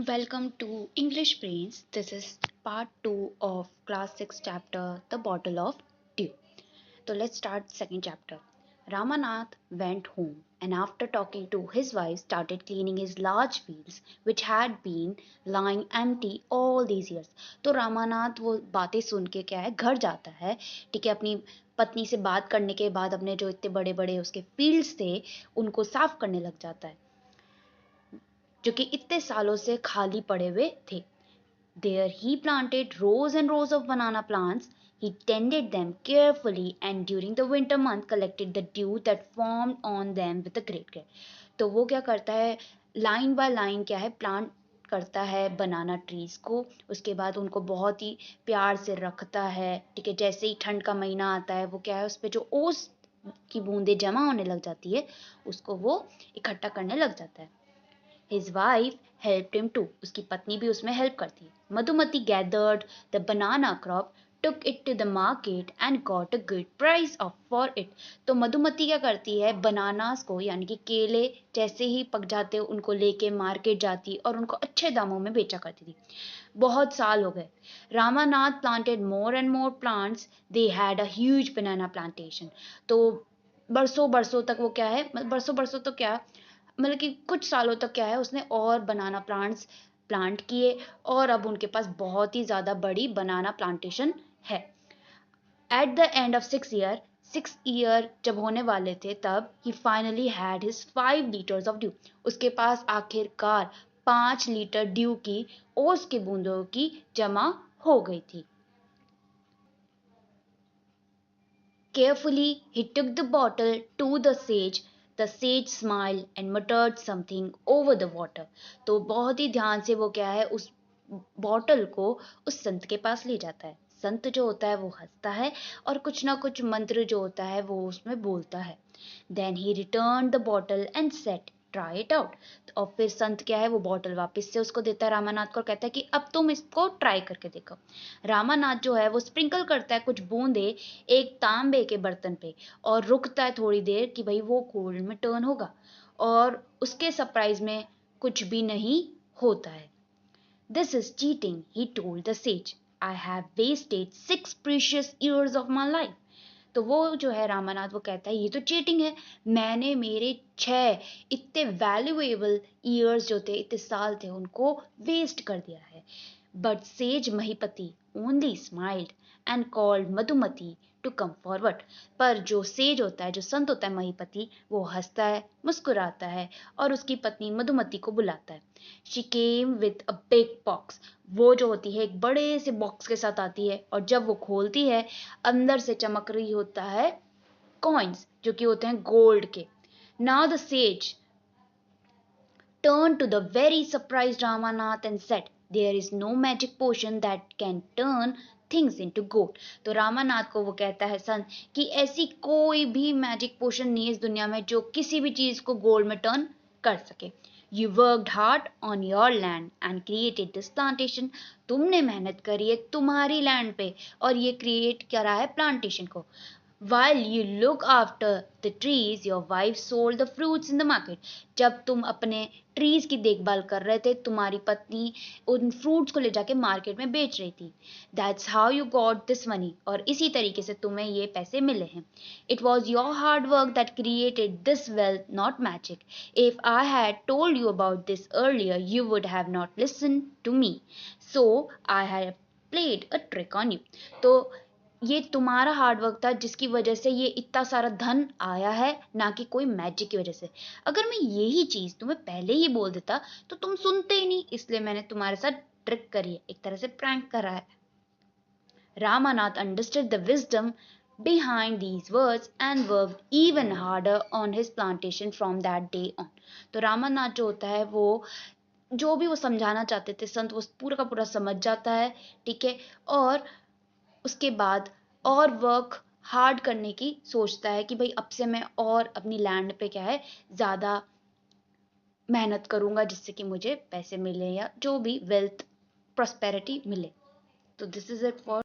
Welcome to English Brains. This is part 2 of class 6 chapter The Bottle of Dew. So let's start second chapter. Ramanath went home and after talking to his wife started cleaning his large fields which had been lying empty all these years. तो रामानाथ वो बातें सुन के क्या है घर जाता है, ठीक है, अपनी पत्नी से बात करने के बाद अपने जो इतने बड़े बड़े उसके फील्ड्स थे उनको साफ करने लग जाता है जो कि इतने सालों से खाली पड़े हुए थे. There he planted rows and rows of banana plants. He tended them carefully and during the winter month collected the dew that formed on them with a great care. तो वो क्या करता है, लाइन बाय लाइन क्या है plant करता है बनाना trees को, उसके बाद उनको बहुत ही प्यार से रखता है. ठीक है, जैसे ही ठंड का महीना आता है वो क्या है उस पे जो ओस की बूंदें जमा होने लग जाती है उसको वो इकट्ठा करने लग जाता है. His wife helped him too. उसकी पत्नी भी उसमें हेल्प करती है. Madhumati gathered the banana crop, took it to the market and got a good price for it. तो मधुमती क्या करती है, बनानास को यानी कि केले जैसे ही पक जाते उनको लेके मार्केट जाती और उनको अच्छे दामों में बेचा करती थी. बहुत साल हो गए. Ramanath planted more and more plants. They had a huge banana plantation. तो बरसों बरसों तक वो क्या है, बरसों बरसों तो क्या, मतलब कि कुछ सालों तक क्या है उसने और बनाना प्लांट्स प्लांट किए और अब उनके पास बहुत ही ज्यादा बड़ी बनाना प्लांटेशन है. At the end of 6 year जब होने वाले थे तब ही finally had his 5 litres of dew. उसके पास आखिरकार 5 लीटर ड्यू की ओस के बूंदों की जमा हो गई थी. Carefully he took the bottle to the sage. The sage smiled and muttered something over the water. तो बहुत ही ध्यान से वो क्या है उस बॉटल को उस संत के पास ले जाता है. संत जो होता है वो हंसता है और कुछ ना कुछ मंत्र जो होता है वो उसमें बोलता है. Then he returned the bottle and said, try it out. और फिर संत क्या है वो बॉटल वापस से उसको देता है रामानाथ को और कहता है कि अब तुम इसको ट्राई करके देखो. रामानाथ जो है वो स्प्रिंकल करता है कुछ बूंदे एक तांबे के बर्तन पे और रुकता है थोड़ी देर कि भाई वो गोल्ड में टर्न होगा और उसके सरप्राइज में कुछ भी नहीं होता है. This is cheating, he told the sage. I have wasted 6 precious years of my life. तो वो जो है रामानाथ वो कहता है ये तो चीटिंग है, मैंने मेरे 6 इतने वैल्यूएबल ईयर्स जो थे इतने साल थे उनको वेस्ट कर दिया है. But says Mahipati only smiled and called Madhumati to come forward. पर जो सेज होता है, जो संत होता है महिपति, वो हंसता है मुस्कुराता है और उसकी पत्नी मधुमती को बुलाता है. She came with a big box. वो जो होती है एक बड़े से बॉक्स के साथ आती है और जब वो खोलती है अंदर से चमक रही होता है कॉइन्स जो कि होते हैं गोल्ड के. Now the sage turned to the very surprised Ramanath and said, there is no magic potion that can turn things into gold. तो रामानाथ को वो कहता है संत कि ऐसी कोई भी मैजिक पोशन नहीं है इस दुनिया में जो किसी भी चीज को गोल्ड में टर्न कर सके. You worked hard on your land and created this plantation. तुमने मेहनत करी है तुम्हारी लैंड पे और ये क्रिएट करा है प्लांटेशन को. While you look after the trees, your wife sold the fruits in the market. जब तुम अपने ट्रीज की देखभाल कर रहे थे तुम्हारी पत्नी उन फ्रूट्स को ले जाके मार्केट में बेच रही थी. That's how you got this money. और इसी तरीके से तुम्हें ये पैसे मिले हैं. It was your hard work that created this wealth, not magic. If I had told you about this earlier, you would have not listened to me. So I have played a trick on you. तो ये तुम्हारा hard work था जिसकी वजह से ये इतना सारा धन आया है, ना कि कोई मैजिक की वजह से. अगर मैं यही चीज तुम्हें पहले ही बोल देता तो तुम सुनते ही नहीं, इसलिए मैंने तुम्हारे साथ ट्रिक करी है, एक तरह से प्रैंक करा है. Ramanath understood the wisdom behind these words and worked even harder on his plantation from that day on. तो रामानाथ जो होता है वो जो भी वो समझाना चाहते थे संत वो पूरा का पूरा समझ जाता है. ठीक है, और उसके बाद और वर्क हार्ड करने की सोचता है कि भाई अब से मैं और अपनी लैंड पे क्या है ज्यादा मेहनत करूंगा जिससे कि मुझे पैसे मिले या जो भी वेल्थ प्रॉस्पेरिटी मिले. तो दिस इज इट फॉर